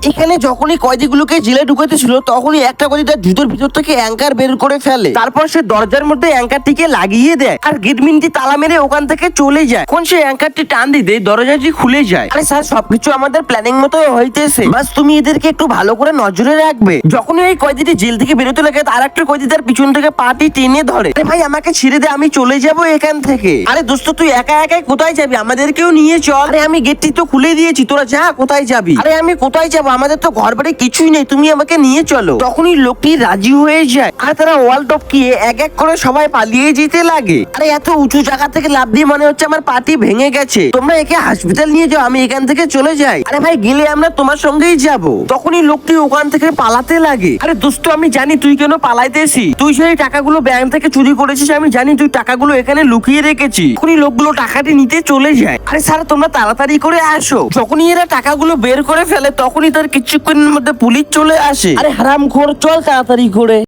এখানে যখনই কয়েদিগুলোকে জেলে ঢুকাতেছিল তখনই একটা কয়েদি তার জুতোর ভিতর থেকে অ্যাঙ্কার বের করে ফেলে। তারপর সে দরজার মধ্যে অ্যাঙ্কারটিকে লাগিয়ে দেয় আর গেটমিনটি তালা মেরে ওখান থেকে চলে যায়। এখন সে অ্যাঙ্কারটি টান দিতে দরজাটি খুলে যায়। আরে স্যার, সবকিছু আমাদের প্ল্যানিং মতো হইতেছে, বাস তুমি এদেরকে একটু ভালো করে নজরে রাখবে। যখনই এই কয়েদিটি জেল থেকে বেরোতে লাগে তার একটা কয়েদি তার পিছন থেকে পাটি টেনে ধরে। আরে ভাই, আমাকে ছেড়ে দে, আমি চলে যাব এখান থেকে। আরে দোস্ত, তুই একা একাই কোথায় যাবি? আমাদেরকেও নিয়ে চল। আরে আমি গেটটি তো খুলে দিয়েছি, তোরা যা, কোথায় যাবি? আরে আমি কোথায় যাবো? আমাদের তো ঘর বাড়ি কিছুই নেই, তুমি আমাকে নিয়ে চলো। তখনই লোকটি রাজি হয়ে যায় আর তারা ওয়াল টপকিয়ে এক এক করে সবাই পালিয়ে যেতে লাগে। আরে এত উঁচু জায়গা থেকে লাফ দিয়ে মনে হচ্ছে আমার পাটি ভেঙে গেছে। তোমরা একে হাসপাতাল নিয়ে যাও, আমি এখান থেকে চলে যাই। আরে ভাই, গেলে আমরা তোমার সঙ্গেই যাব। তখনই লোকটি ওখান থেকে পালাতে লাগে। আরে দোস্ত, আমি জানি তুই কেন পালাইতেছি। তুই সেই টাকাগুলো ব্যাংক থেকে চুরি করেছিস, আমি জানি তুই টাকাগুলো এখানে লুকিয়ে রেখেছিস। তখনই লোকগুলো টাকাটি নিতে চলে যায়। আরে স্যার, তোমরা তাড়াতাড়ি করে আসো। যখনই এরা টাকাগুলো বের করে ফেলে তখনই তার কিছুক্ষণের মধ্যে পুলিশ চলে আসে। আরে হারামখোর, চল তাড়াতাড়ি করে।